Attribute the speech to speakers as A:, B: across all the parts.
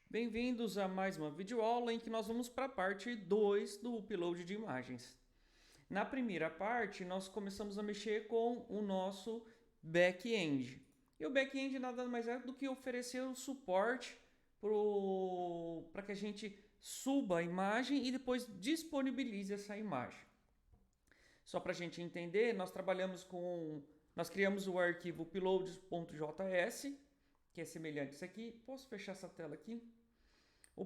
A: Bem-vindos a mais uma videoaula em que nós vamos para a parte 2 do upload de imagens. Na primeira parte, nós começamos a mexer com o nosso back-end. E o back-end nada mais é do que oferecer o suporte para que a gente suba a imagem e depois disponibilize essa imagem. Só para a gente entender, nós criamos o arquivo upload.js, que é semelhante a isso aqui. Posso fechar essa tela aqui? O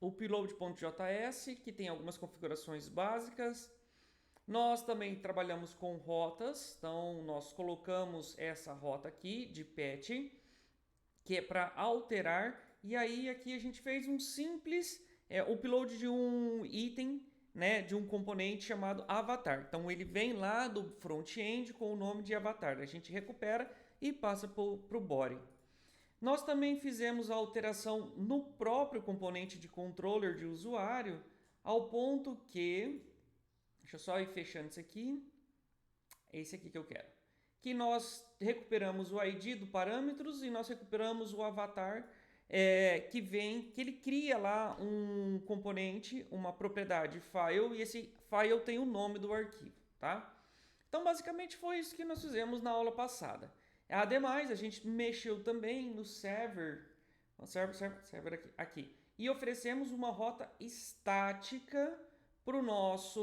A: upload.js, que tem algumas configurações básicas. Nós também trabalhamos com rotas, então nós colocamos essa rota aqui de patch, que é para alterar, e aí aqui a gente fez um simples upload de um item, né, de um componente chamado avatar. Então ele vem lá do front-end com o nome de avatar, a gente recupera e passa para o body. Nós também fizemos a alteração no próprio componente de controller de usuário, ao ponto que, deixa eu só ir fechando isso aqui, é esse aqui que eu quero, que nós recuperamos o ID do parâmetros e nós recuperamos o avatar que ele cria lá um componente, uma propriedade file, e esse file tem o nome do arquivo, tá? Então, basicamente foi isso que nós fizemos na aula passada. Ademais, a gente mexeu também no server aqui, e oferecemos uma rota estática para o nosso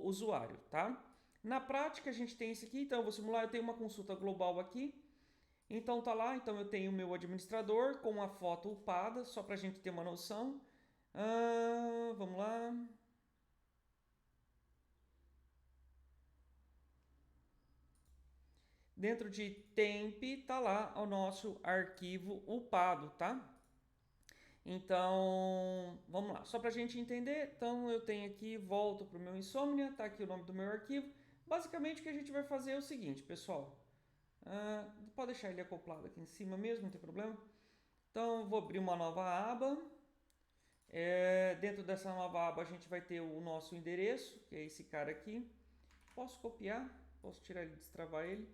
A: usuário, tá? Na prática, a gente tem isso aqui, então eu vou simular, eu tenho uma consulta global aqui, então tá lá, então eu tenho o meu administrador com a foto upada, só para a gente ter uma noção. Vamos lá. Dentro de temp tá lá o nosso arquivo upado, tá? Então, vamos lá. Só para a gente entender, então eu tenho aqui, volto para o meu Insomnia, tá aqui o nome do meu arquivo. Basicamente o que a gente vai fazer é o seguinte, pessoal. Pode deixar ele acoplado aqui em cima mesmo, não tem problema. Então, vou abrir uma nova aba. Dentro dessa nova aba a gente vai ter o nosso endereço, que é esse cara aqui. Posso copiar, posso tirar ele, destravar ele.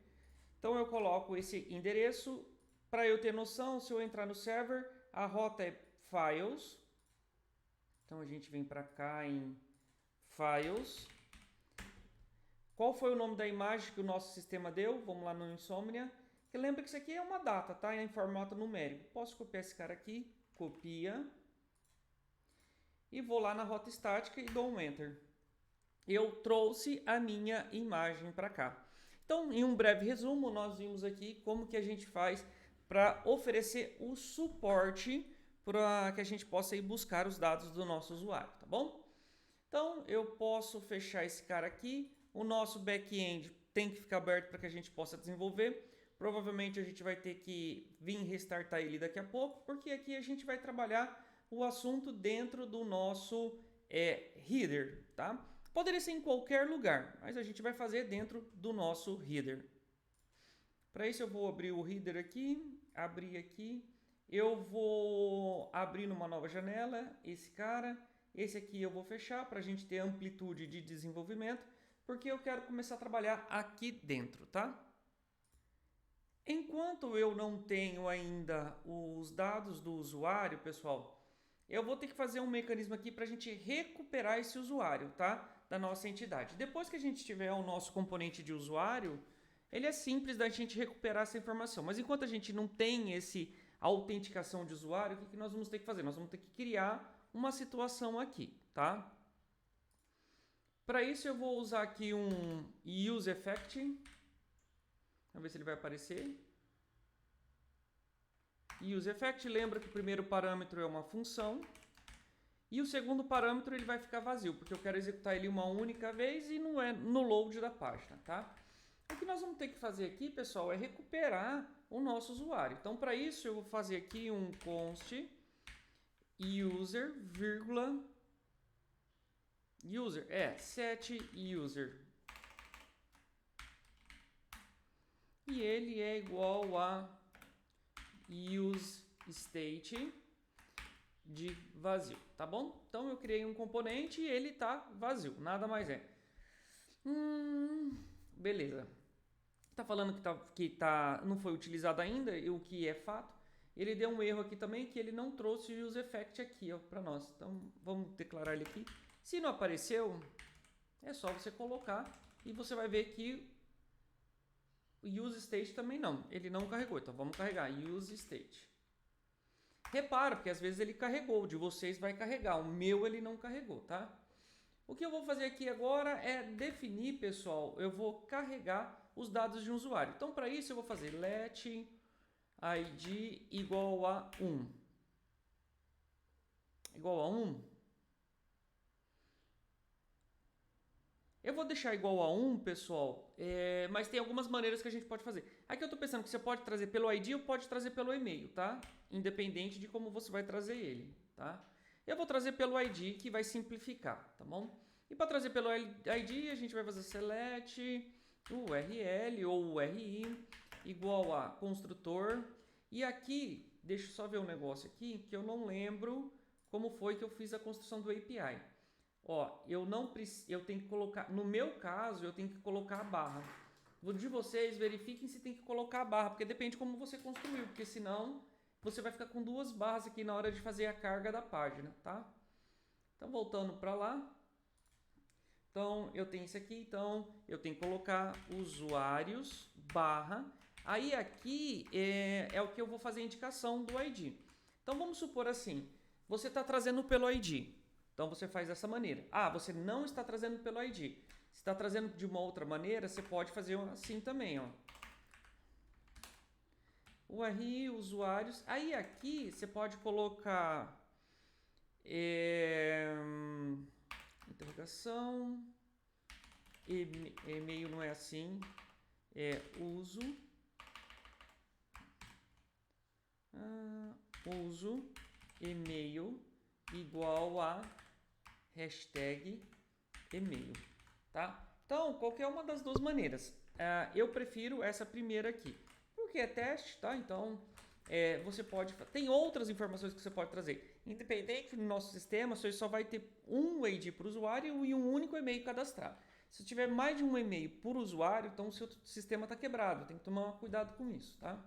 A: Então eu coloco esse endereço. Para eu ter noção, se eu entrar no server, a rota é files. Então a gente vem para cá em files. Qual foi o nome da imagem que o nosso sistema deu? Vamos lá no Insomnia. Que lembra que isso aqui é uma data, tá? É em formato numérico. Posso copiar esse cara aqui, copia. E vou lá na rota estática e dou um Enter. Eu trouxe a minha imagem para cá. Então, em um breve resumo, nós vimos aqui como que a gente faz para oferecer o suporte para que a gente possa ir buscar os dados do nosso usuário, tá bom? Então, eu posso fechar esse cara aqui. O nosso back-end tem que ficar aberto para que a gente possa desenvolver. Provavelmente a gente vai ter que vir restartar ele daqui a pouco, porque aqui a gente vai trabalhar o assunto dentro do nosso header, tá? Poderia ser em qualquer lugar, mas a gente vai fazer dentro do nosso header. Para isso eu vou abrir o header aqui, abrir aqui. Eu vou abrir numa nova janela esse cara. Esse aqui eu vou fechar para a gente ter amplitude de desenvolvimento, porque eu quero começar a trabalhar aqui dentro, tá? Enquanto eu não tenho ainda os dados do usuário, pessoal, eu vou ter que fazer um mecanismo aqui para a gente recuperar esse usuário, tá? Da nossa entidade. Depois que a gente tiver o nosso componente de usuário, ele é simples da gente recuperar essa informação. Mas enquanto a gente não tem esse autenticação de usuário, o que nós vamos ter que fazer? Nós vamos ter que criar uma situação aqui, tá? Para isso eu vou usar aqui um useEffect. Vamos ver se ele vai aparecer. useEffect, lembra que o primeiro parâmetro é uma função. E o segundo parâmetro ele vai ficar vazio, porque eu quero executar ele uma única vez e não é no load da página, tá? O que nós vamos ter que fazer aqui, pessoal, é recuperar o nosso usuário. Então, para isso, eu vou fazer aqui um const user, vírgula, set user. E ele é igual a useState de vazio, tá bom? Então, eu criei um componente e ele está vazio, nada mais é. Beleza. Tá falando que não foi utilizado ainda, o que é fato. ele deu um erro aqui também, que ele não trouxe o use effect aqui para nós. Então, vamos declarar ele aqui. Se não apareceu, é só você colocar e você vai ver que o use state também não, ele não carregou. Então, vamos carregar use state. Repara, porque às vezes ele carregou, o de vocês vai carregar, o meu ele não carregou, tá? O que eu vou fazer aqui agora é definir, pessoal, eu vou carregar os dados de um usuário. Então, para isso, eu vou fazer let id igual a 1. Igual a 1. Eu vou deixar igual a 1, pessoal, mas tem algumas maneiras que a gente pode fazer. Aqui eu estou pensando que você pode trazer pelo ID ou pode trazer pelo e-mail, tá? Independente de como você vai trazer ele, tá? Eu vou trazer pelo ID, que vai simplificar, tá bom? E para trazer pelo ID, a gente vai fazer select URL ou URI igual a construtor. E aqui, deixa eu só ver um negócio aqui, que eu não lembro como foi que eu fiz a construção do API. Ó, eu tenho que colocar, no meu caso, eu tenho que colocar a barra. De vocês, verifiquem se tem que colocar a barra, porque depende de como você construiu, porque senão você vai ficar com duas barras aqui na hora de fazer a carga da página, tá? Então, voltando para lá. Então, eu tenho isso aqui, então eu tenho que colocar usuários, barra. Aí aqui é o que eu vou fazer a indicação do ID. Então, vamos supor assim, você está trazendo pelo ID. Então, você faz dessa maneira. Ah, você não está trazendo pelo ID. Se está trazendo de uma outra maneira, você pode fazer assim também, ó. URI, usuários. Aí aqui você pode colocar interrogação, e-mail não é assim, uso e-mail igual a hashtag e-mail, tá? Então, qualquer uma das duas maneiras. Eu prefiro essa primeira aqui, porque é teste, tá? Então, você pode... Tem outras informações que você pode trazer. Independente do nosso sistema, você só vai ter um ID para o usuário e um único e-mail cadastrado. Se tiver mais de um e-mail por usuário, então o seu sistema está quebrado. Tem que tomar cuidado com isso, tá?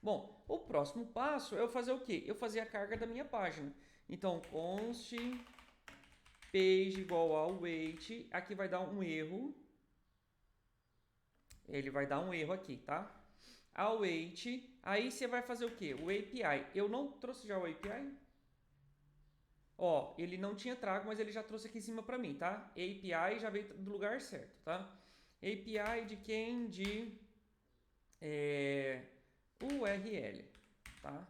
A: Bom, o próximo passo é eu fazer o quê? Eu fazer a carga da minha página. Então, const page igual ao wait. Aqui vai dar um erro. Ele vai dar um erro aqui, tá? Await. Aí você vai fazer o quê? O API. Eu não trouxe já o API? Ó, ele não tinha trago, mas ele já trouxe aqui em cima para mim, tá? API já veio do lugar certo, tá? API de quem? De URL, tá?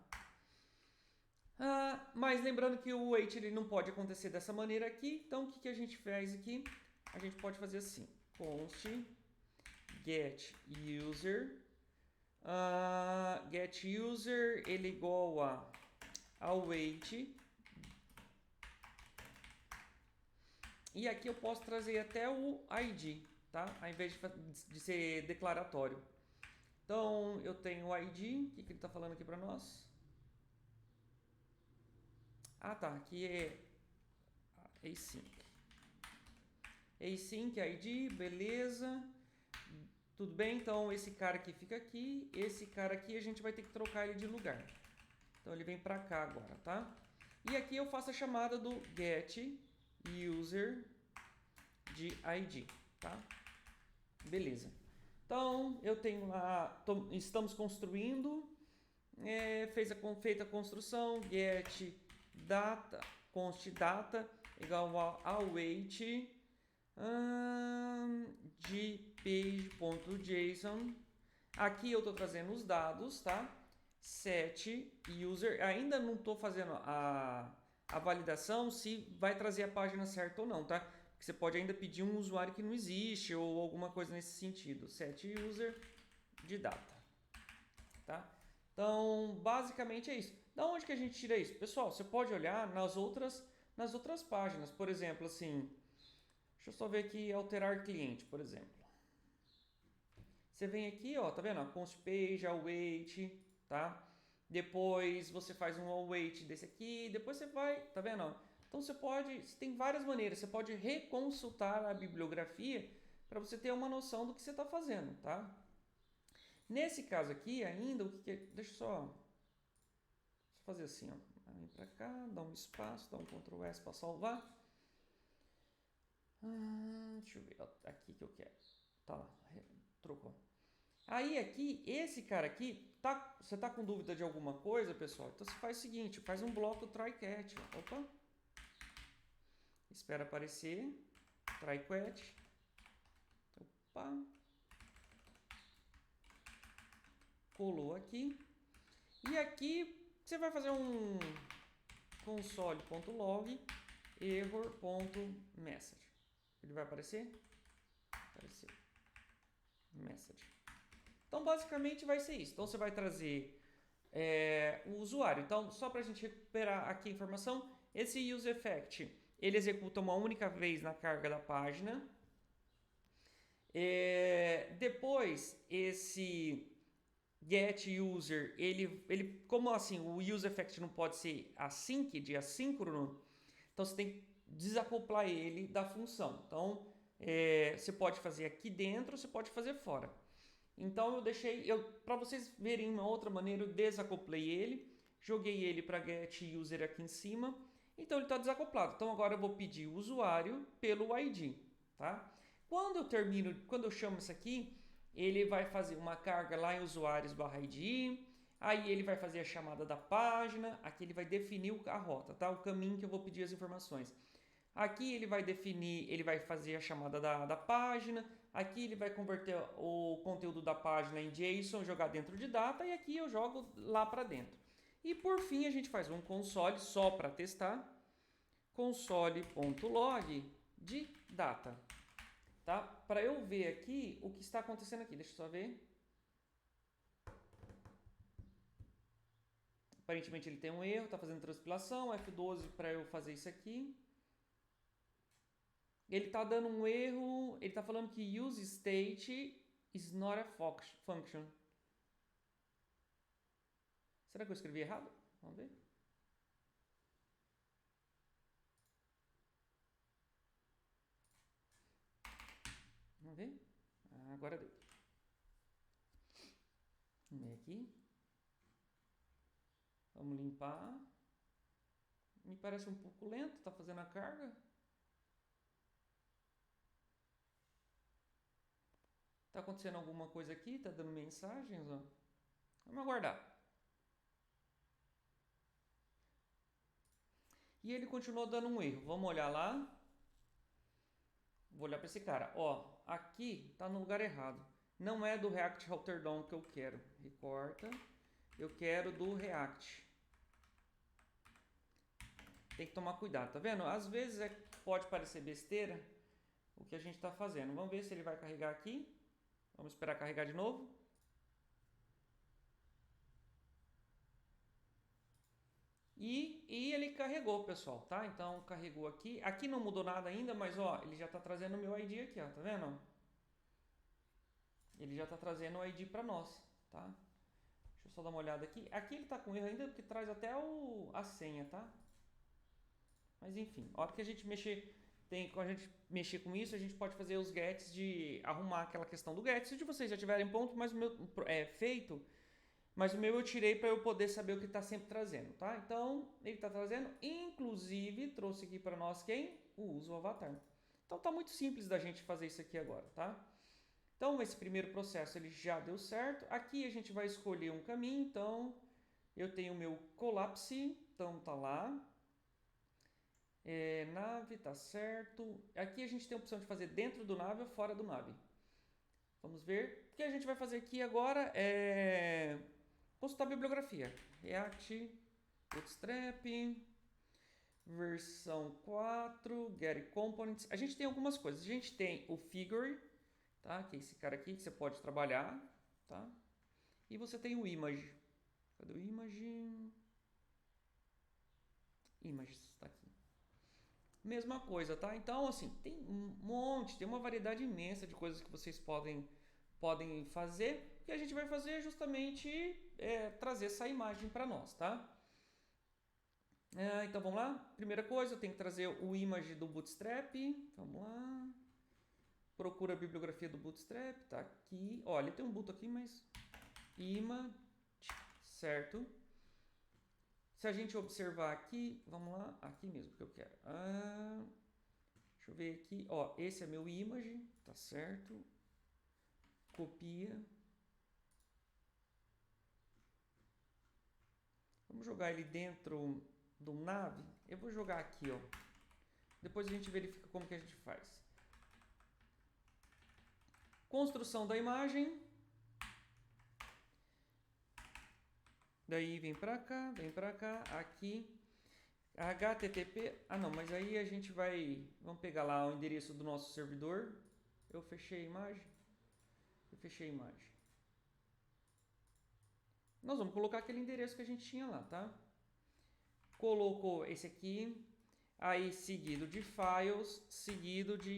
A: Mas lembrando que o wait ele não pode acontecer dessa maneira aqui, então o que a gente faz aqui? A gente pode fazer assim, const get user, get user ele é igual a await, e aqui eu posso trazer até o ID, tá? Ao invés de ser declaratório. Então, eu tenho o ID, o que ele está falando aqui para nós? Ah, tá, aqui é async. Async ID, beleza. Tudo bem, então esse cara aqui fica aqui, esse cara aqui a gente vai ter que trocar ele de lugar. Então, ele vem para cá agora, tá? E aqui eu faço a chamada do get user de ID, tá? Beleza. Então, eu tenho lá, estamos construindo, feita a construção, get data, const data, igual a await de page.json. Aqui eu estou trazendo os dados, tá? Set user, ainda não estou fazendo a validação se vai trazer a página certa ou não, tá? Você pode ainda pedir um usuário que não existe ou alguma coisa nesse sentido. Set user de data, tá? Então, basicamente é isso. Da onde que a gente tira isso? Pessoal, você pode olhar nas outras páginas. Por exemplo, assim, deixa eu só ver aqui, alterar cliente, por exemplo. Você vem aqui, ó, tá vendo? Const page, await, tá? Depois você faz um await desse aqui, depois você vai, tá vendo? Então você tem várias maneiras, você pode reconsultar a bibliografia para você ter uma noção do que você está fazendo, tá? Nesse caso aqui ainda, deixa eu só fazer assim, ó. Vem para cá, dá um espaço, dá um Ctrl S para salvar. Deixa eu ver, aqui que eu quero. Tá lá, trocou. Aí aqui, esse cara aqui, você tá com dúvida de alguma coisa, pessoal? Então você faz o seguinte, faz um bloco try-catch. Opa. Espera aparecer. Try-catch. Opa. Colou aqui. E aqui você vai fazer um console.log error.message. Ele vai aparecer? Apareceu. Message. Então, basicamente, vai ser isso. Então, você vai trazer o usuário. Então, só para a gente recuperar aqui a informação, esse useEffect, ele executa uma única vez na carga da página. Depois, esse getUser, ele como assim, o useEffect não pode ser async, de assíncrono, então você tem que desacoplar ele da função. Então, você pode fazer aqui dentro, você pode fazer fora. Então, para vocês verem uma outra maneira, eu desacoplei ele, joguei ele para getUser aqui em cima, então ele está desacoplado. Então, agora eu vou pedir o usuário pelo ID, tá? Quando eu chamo isso aqui, ele vai fazer uma carga lá em usuários/id, aí ele vai fazer a chamada da página, aqui ele vai definir a rota, tá? O caminho que eu vou pedir as informações. Aqui ele vai definir, ele vai fazer a chamada da página, aqui ele vai converter o conteúdo da página em JSON, jogar dentro de data, e aqui eu jogo lá para dentro. E por fim a gente faz um console só para testar, console.log de data. Tá? Para eu ver aqui o que está acontecendo aqui. Deixa eu só ver. Aparentemente ele tem um erro, está fazendo transpilação. F12 para eu fazer isso aqui. Ele está dando um erro. Ele está falando que useState is not a function. Será que eu escrevi errado? Vamos ver. Vamos ver? Agora deu. Vamos ver aqui. Vamos limpar. Me parece um pouco lento, está fazendo a carga. Está acontecendo alguma coisa aqui? Está dando mensagens? Ó. Vamos aguardar. E ele continuou dando um erro. Vamos olhar lá. Vou olhar para esse cara. Ó, aqui está no lugar errado. Não é do React Router DOM que eu quero. Recorta. Eu quero do React. Tem que tomar cuidado, tá vendo? Às vezes pode parecer besteira o que a gente está fazendo. Vamos ver se ele vai carregar aqui. Vamos esperar carregar de novo. E ele carregou, pessoal, tá? Então carregou aqui. Aqui não mudou nada ainda, mas ó, ele já está trazendo o meu ID aqui, ó, tá vendo? Ele já está trazendo o ID para nós, tá? Deixa eu só dar uma olhada aqui. Aqui ele está com erro ainda porque traz até a senha, tá? Mas enfim, a hora que a gente quando a gente mexer com isso, a gente pode fazer os gets de arrumar aquela questão do get. Se vocês já tiverem ponto, mas o meu feito, mas o meu eu tirei para eu poder saber o que está sempre trazendo, tá? Então, ele está trazendo, inclusive, trouxe aqui para nós quem? O uso avatar. Então, tá muito simples da gente fazer isso aqui agora, tá? Então, esse primeiro processo ele já deu certo. Aqui a gente vai escolher um caminho, então, eu tenho o meu collapse, então tá lá. Nave, tá certo. Aqui a gente tem a opção de fazer dentro do nave ou fora do nave. Vamos ver. O que a gente vai fazer aqui agora é consultar a bibliografia. React, Bootstrap, versão 4, Get Components. A gente tem algumas coisas. A gente tem o Figure, tá? Que é esse cara aqui que você pode trabalhar, tá? E você tem o Image. Cadê o Image? Images, tá aqui. Mesma coisa, tá? Então, assim, tem tem uma variedade imensa de coisas que vocês podem fazer. O que a gente vai fazer é justamente trazer essa imagem para nós, tá? Então, vamos lá. Primeira coisa, eu tenho que trazer o image do Bootstrap. Vamos lá. Procura a bibliografia do Bootstrap. Tá aqui. Olha, tem um boot aqui, mas... Image, certo. Se a gente observar aqui, vamos lá, aqui mesmo que eu quero. Deixa eu ver aqui, ó, esse é meu image, tá certo? Copia. Vamos jogar ele dentro do nave. Eu vou jogar aqui, ó. Depois a gente verifica como que a gente faz. Construção da imagem. Daí vem pra cá, aqui. HTTP. Ah, não, mas aí a gente vai... Vamos pegar lá o endereço do nosso servidor. Eu fechei a imagem. Nós vamos colocar aquele endereço que a gente tinha lá, tá? Colocou esse aqui. Aí, seguido de files, seguido de...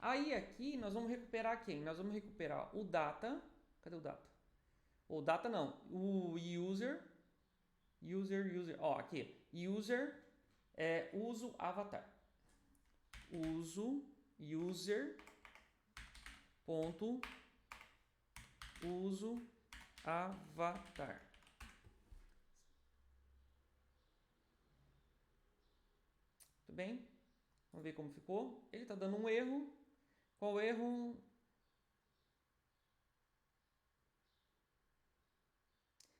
A: Aí, aqui, nós vamos recuperar quem? Nós vamos recuperar o data. Cadê o data? O data não. O user. Ó, aqui. User é uso avatar. User ponto uso avatar. Tudo bem? Vamos ver como ficou. Ele está dando um erro. Qual erro?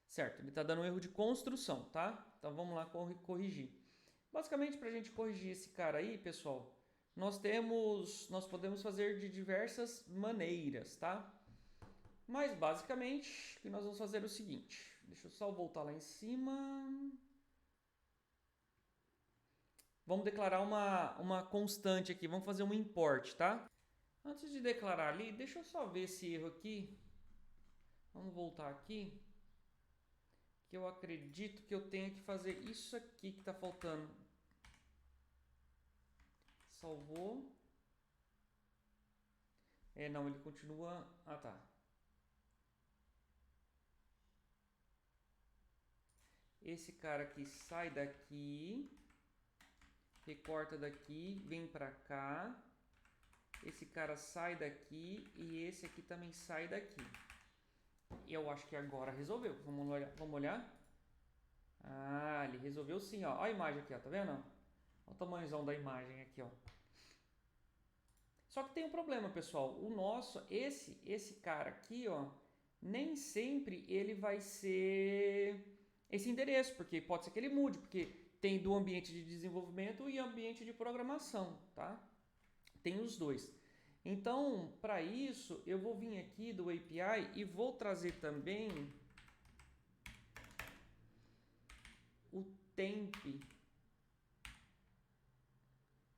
A: Certo, ele está dando um erro de construção, tá? Então vamos lá corrigir. Basicamente, para a gente corrigir esse cara aí, pessoal, nós podemos fazer de diversas maneiras, tá? Mas basicamente, o que nós vamos fazer é o seguinte. Deixa eu só voltar lá em cima. Vamos declarar uma constante aqui. Vamos fazer um import, tá? Antes de declarar ali, deixa eu só ver esse erro aqui. Vamos voltar aqui. Que eu acredito que eu tenha que fazer isso aqui que está faltando. Salvou. Não, ele continua... Ah, tá. Esse cara aqui sai daqui. Recorta daqui, vem pra cá. Esse cara sai daqui e esse aqui também sai daqui. Eu acho que agora resolveu. Vamos olhar? Ah, ele resolveu sim, ó. Olha a imagem aqui, ó. Tá vendo? Olha o tamanhozão da imagem aqui, ó. Só que tem um problema, pessoal. O nosso, esse cara aqui, ó, nem sempre ele vai ser esse endereço, porque pode ser que ele mude, porque tem do ambiente de desenvolvimento e ambiente de programação, tá? Tem os dois. Então, para isso, eu vou vir aqui do API e vou trazer também o temp.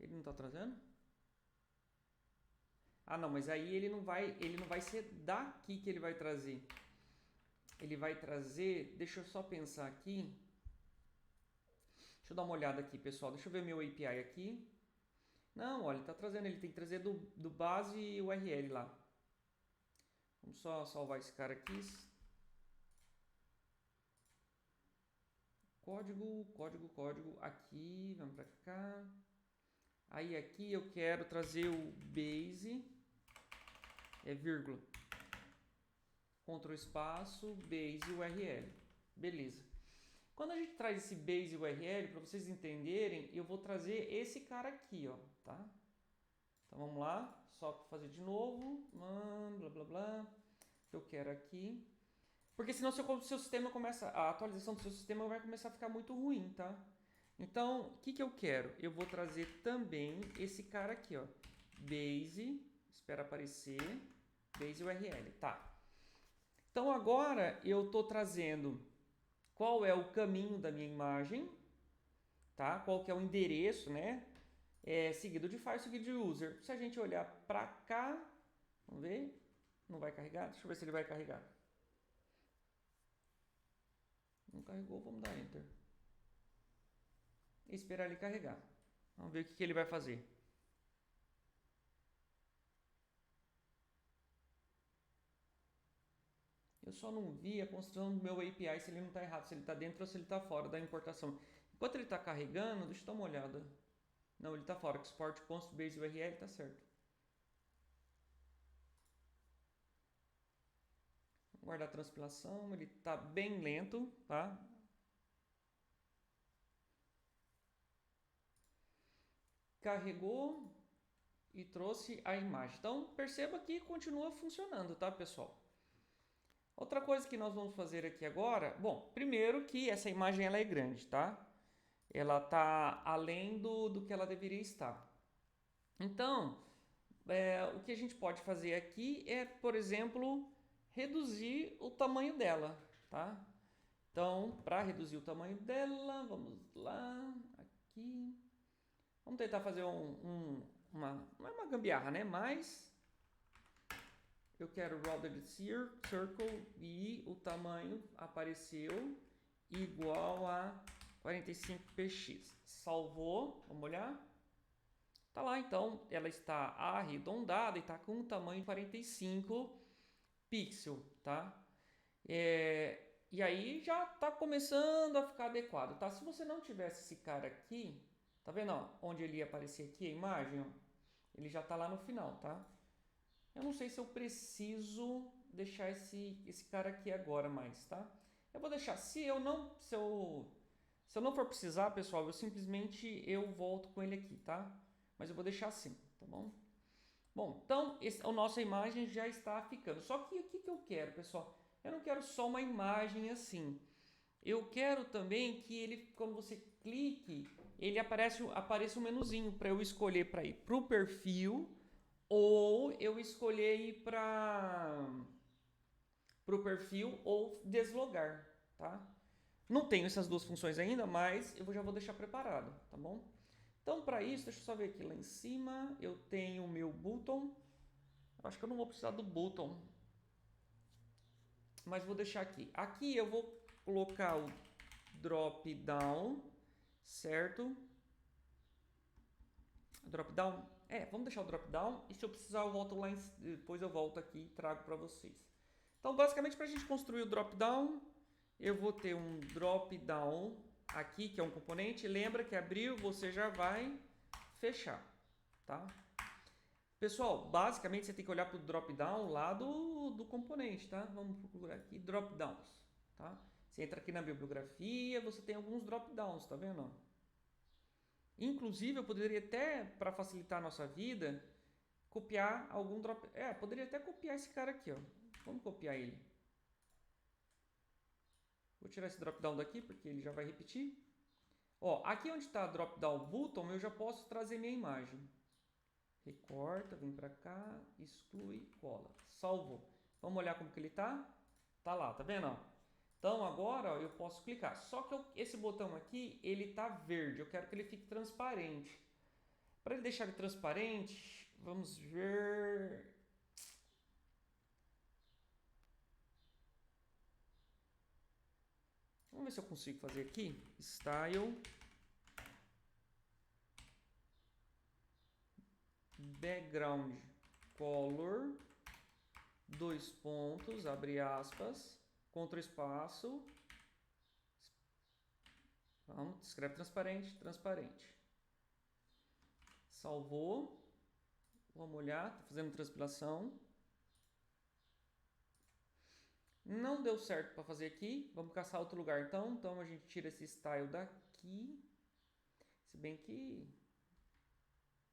A: Ele não está trazendo? Ah, não, mas aí ele não vai ser daqui que ele vai trazer. Ele vai trazer, deixa eu só pensar aqui. Deixa eu dar uma olhada aqui, pessoal. Deixa eu ver meu API aqui. Não, olha, ele está trazendo, ele tem que trazer do base URL lá. Vamos só salvar esse cara aqui. Código, aqui, vamos para cá. Aí aqui eu quero trazer o base, vírgula, Ctrl espaço, base URL. Beleza. Quando a gente traz esse base URL, para vocês entenderem, eu vou trazer esse cara aqui, ó, tá? Então vamos lá, só para fazer de novo, blá blá blá, eu quero aqui. Porque senão seu sistema começa, a atualização do seu sistema vai começar a ficar muito ruim, tá? Então, o que eu quero? Eu vou trazer também esse cara aqui, ó. Base, espera aparecer, base URL, tá. Então agora eu estou trazendo qual é o caminho da minha imagem, tá? Qual que é o endereço, né? Seguido de file, seguido de user. Se a gente olhar para cá, vamos ver, não vai carregar? Deixa eu ver se ele vai carregar. Não carregou, vamos dar Enter. E esperar ele carregar. Vamos ver o que ele vai fazer. Eu só não vi a construção do meu API, se ele não está errado, se ele está dentro ou se ele está fora da importação. Enquanto ele está carregando, deixa eu dar uma olhada. Não, ele está fora. Export const base URL está certo. Vou guardar a transpilação, ele está bem lento, tá? carregou e trouxe a imagem. Então, perceba que continua funcionando, tá, pessoal? Outra coisa que nós vamos fazer aqui agora, bom, primeiro que essa imagem ela é grande, tá? Ela está além do que ela deveria estar. Então, o que a gente pode fazer aqui é, por exemplo, reduzir o tamanho dela, tá? Então, para reduzir o tamanho dela, vamos lá, aqui. Vamos tentar fazer não é uma gambiarra, né? Mas eu quero rounded circle e o tamanho apareceu igual a 45px. Salvou, vamos olhar. Tá lá, então ela está arredondada e está com um tamanho de 45 pixels, tá? E aí já está começando a ficar adequado, tá? Se você não tivesse esse cara aqui, tá vendo, ó, onde ele ia aparecer aqui a imagem, ó, ele já está lá no final, tá? Eu não sei se eu preciso deixar esse cara aqui agora mais, tá? Eu vou deixar, se eu não for precisar, pessoal, eu simplesmente volto com ele aqui, tá? Mas eu vou deixar assim, tá bom? Bom, então a nossa imagem já está ficando. Só que o que eu quero, pessoal? Eu não quero só uma imagem assim. Eu quero também que ele, quando você clique, ele apareça um menuzinho para eu escolher para ir para o perfil ou eu escolher ir para o perfil ou deslogar, tá? Não tenho essas duas funções ainda, mas eu já vou deixar preparado, tá bom? Então, para isso, deixa eu só ver aqui lá em cima, eu tenho o meu button. Eu acho que eu não vou precisar do button, mas vou deixar aqui. Aqui eu vou colocar o drop down, certo? Drop down? Vamos deixar o drop down e se eu precisar eu volto lá, depois eu volto aqui e trago para vocês. Então, basicamente, para a gente construir o drop down, eu vou ter um drop down aqui, que é um componente. Lembra que abriu, você já vai fechar, tá? Pessoal, basicamente você tem que olhar para o drop down lá do componente, tá? Vamos procurar aqui drop downs, tá? Você entra aqui na bibliografia, você tem alguns drop downs, tá vendo? Inclusive, eu poderia até, para facilitar a nossa vida, copiar algum drop... poderia até copiar esse cara aqui, ó. Vamos copiar ele. Vou tirar esse drop down daqui, porque ele já vai repetir. Ó, aqui onde está drop down button, eu já posso trazer minha imagem. Recorta, vem para cá, exclui, cola. Salvou. Vamos olhar como que ele tá? Tá lá, tá vendo? Então agora ó, eu posso clicar. Só que esse botão aqui, ele tá verde. Eu quero que ele fique transparente. Para ele deixar ele transparente, vamos ver... Vamos ver se eu consigo fazer aqui. Style. Background color. 2 pontos, abre aspas. Ctrl espaço. Vamos, escreve transparente, transparente. Salvou. Vamos olhar, está fazendo transpilação. Não deu certo para fazer aqui. Vamos caçar outro lugar então. Então a gente tira esse style daqui. Se bem que...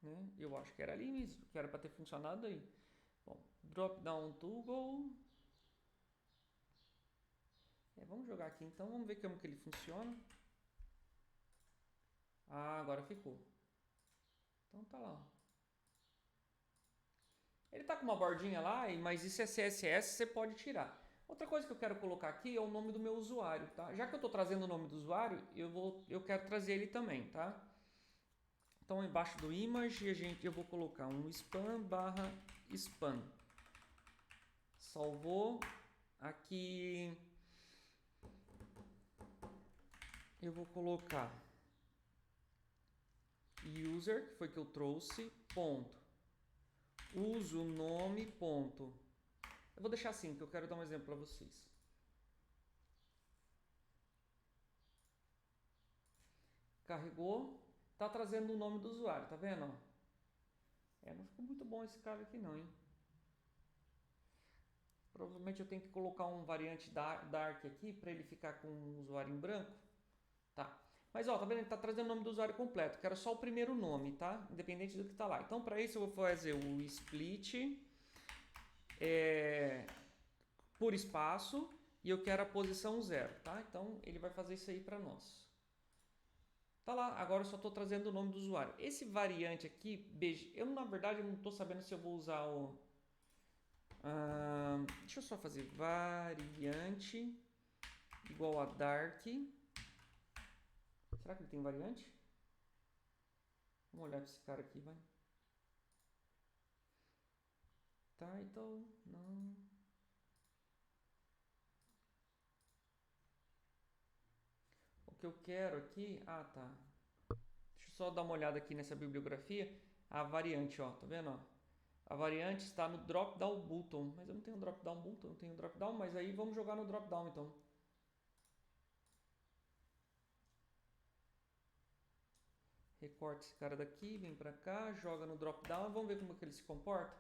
A: né, eu acho que era ali, que era para ter funcionado aí. Bom, drop down toggle. Vamos jogar aqui então. Vamos ver como que ele funciona. Ah, agora ficou. Então tá lá. Ele tá com uma bordinha lá, mas isso é CSS, você pode tirar. Outra coisa que eu quero colocar aqui é o nome do meu usuário, tá? Já que eu estou trazendo o nome do usuário, eu quero trazer ele também, tá? Então, embaixo do image, eu vou colocar um spam/spam. Salvou. Aqui eu vou colocar user, que foi que eu trouxe, ponto. Uso nome, ponto. Eu vou deixar assim, que eu quero dar um exemplo para vocês. Carregou, tá trazendo o nome do usuário, tá vendo? Não ficou muito bom esse cara aqui não, hein? Provavelmente eu tenho que colocar um variante dark aqui para ele ficar com o usuário em branco. Tá. Mas ó, tá vendo? Ele tá trazendo o nome do usuário completo. Quero só o primeiro nome, tá? Independente do que tá lá. Então, para isso eu vou fazer o split por espaço e eu quero a posição 0, tá? Então, ele vai fazer isso aí para nós. Tá lá, agora eu só estou trazendo o nome do usuário. Esse variante aqui, eu na verdade não estou sabendo se eu vou usar o... deixa eu só fazer variante igual a dark. Será que ele tem variante? Vamos olhar para esse cara aqui, vai. Title, não. O que eu quero aqui... Ah, tá. Deixa eu só dar uma olhada aqui nessa bibliografia. A variante, ó, tá vendo, ó? A variante está no drop-down button. Mas eu não tenho drop-down button, eu tenho drop-down, mas aí vamos jogar no drop-down, então. Recorta esse cara daqui, vem pra cá, joga no drop-down e vamos ver como é que ele se comporta.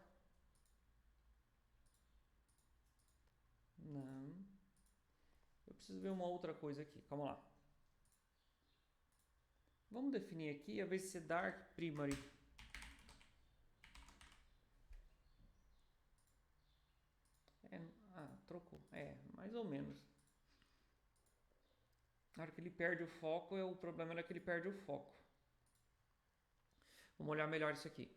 A: Não. Eu preciso ver uma outra coisa aqui, calma lá. Vamos definir aqui, a vez de ser dark primary. Trocou. Mais ou menos. Na hora que ele perde o foco, o problema é que ele perde o foco. Vamos olhar melhor isso aqui.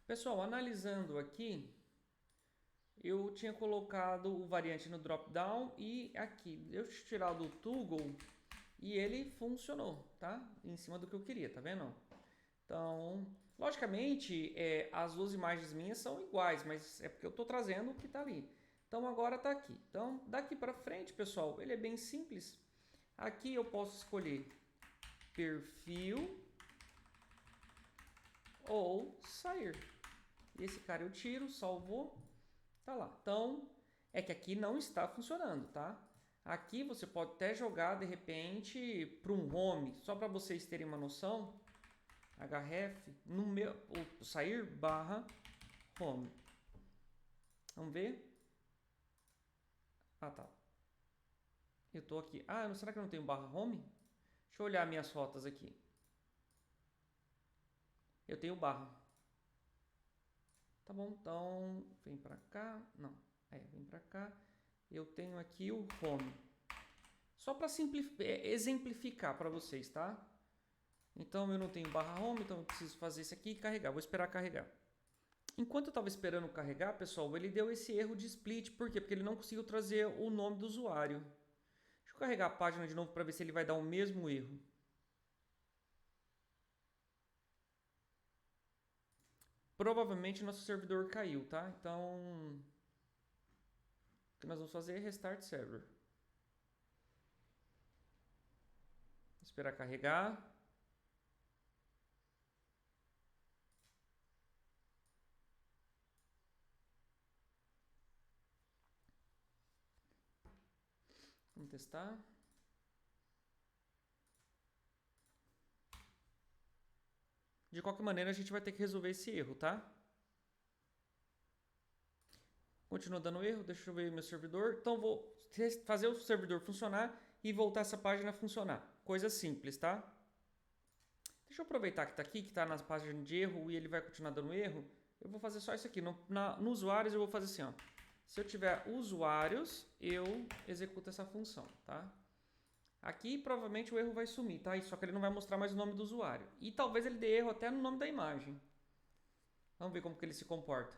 A: Pessoal, analisando aqui, eu tinha colocado o variante no drop-down e aqui, eu tirar do toggle e ele funcionou, tá? Em cima do que eu queria, tá vendo? Então, logicamente, as duas imagens minhas são iguais, mas é porque eu estou trazendo o que está ali. Então, agora está aqui. Então, daqui para frente, pessoal, ele é bem simples. Aqui eu posso escolher perfil ou sair. Esse cara eu tiro, salvou, tá lá. Então, é que aqui não está funcionando, tá? Aqui você pode até jogar, de repente, para um home, só para vocês terem uma noção. href, no meu, sair barra home. Vamos ver? Ah, tá. Eu tô aqui. Será que eu não tenho barra home? Deixa eu olhar minhas rotas aqui. Eu tenho barra. Tá bom, então vem pra cá. Não, vem pra cá. Eu tenho aqui o home. Só para exemplificar para vocês, tá? Então eu não tenho barra home, então eu preciso fazer isso aqui e carregar. Vou esperar carregar. Enquanto eu estava esperando carregar, pessoal, ele deu esse erro de split. Por quê? Porque ele não conseguiu trazer o nome do usuário. Deixa eu carregar a página de novo para ver se ele vai dar o mesmo erro. Provavelmente nosso servidor caiu, tá? Então, o que nós vamos fazer é restart server. Esperar carregar. Vamos testar. De qualquer maneira, a gente vai ter que resolver esse erro, tá? Continua dando erro, deixa eu ver meu servidor. Então, vou fazer o servidor funcionar e voltar essa página a funcionar. Coisa simples, tá? Deixa eu aproveitar que está aqui, que está nas páginas de erro e ele vai continuar dando erro. Eu vou fazer só isso aqui. No usuários eu vou fazer assim, ó. Se eu tiver usuários, eu executo essa função, tá? Aqui provavelmente o erro vai sumir, tá? Só que ele não vai mostrar mais o nome do usuário. E talvez ele dê erro até no nome da imagem. Vamos ver como que ele se comporta.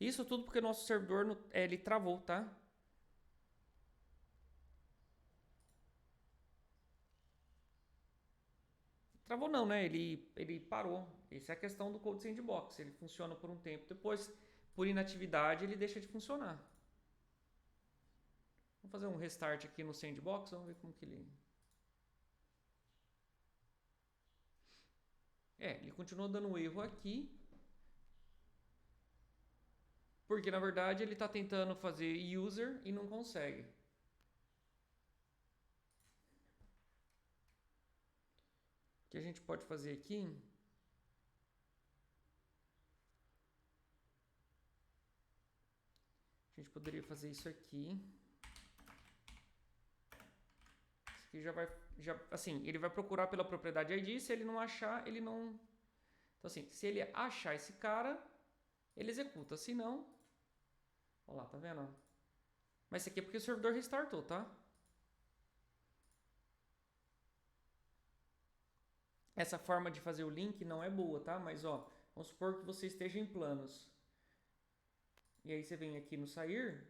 A: Isso tudo porque o nosso servidor ele travou, tá? Travou não, né? Ele parou. Essa é a questão do Code Sandbox. Ele funciona por um tempo. Depois, por inatividade, ele deixa de funcionar. Vamos fazer um restart aqui no Sandbox. Vamos ver como que ele... ele continua dando erro aqui. Porque, na verdade, ele está tentando fazer user e não consegue. O que a gente pode fazer aqui... A gente poderia fazer isso aqui. que assim, ele vai procurar pela propriedade ID, se ele não achar, ele não... Então assim, se ele achar esse cara, ele executa, se não... Olha lá, tá vendo? Mas isso aqui é porque o servidor restartou, tá? Essa forma de fazer o link não é boa, tá? Mas ó, vamos supor que você esteja em planos. E aí você vem aqui no sair,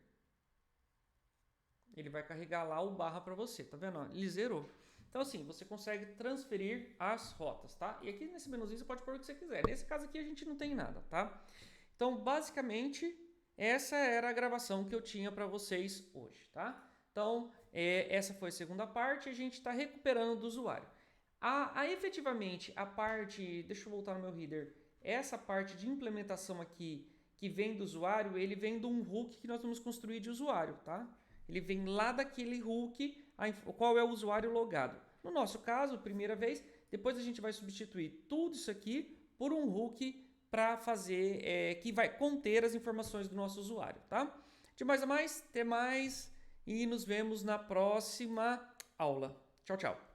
A: ele vai carregar lá o barra para você, tá vendo? Ele zerou. Então assim, você consegue transferir as rotas, tá? E aqui nesse menuzinho você pode pôr o que você quiser. Nesse caso aqui a gente não tem nada, tá? Então basicamente essa era a gravação que eu tinha para vocês hoje, tá? Então essa foi a segunda parte, a gente está recuperando do usuário. Efetivamente a parte, deixa eu voltar no meu header, essa parte de implementação aqui que vem do usuário, ele vem de um hook que nós vamos construir de usuário, tá? Ele vem lá daquele hook, qual é o usuário logado. No nosso caso, primeira vez, depois a gente vai substituir tudo isso aqui por um hook para fazer, que vai conter as informações do nosso usuário, tá? De mais a mais, até mais e nos vemos na próxima aula. Tchau, tchau.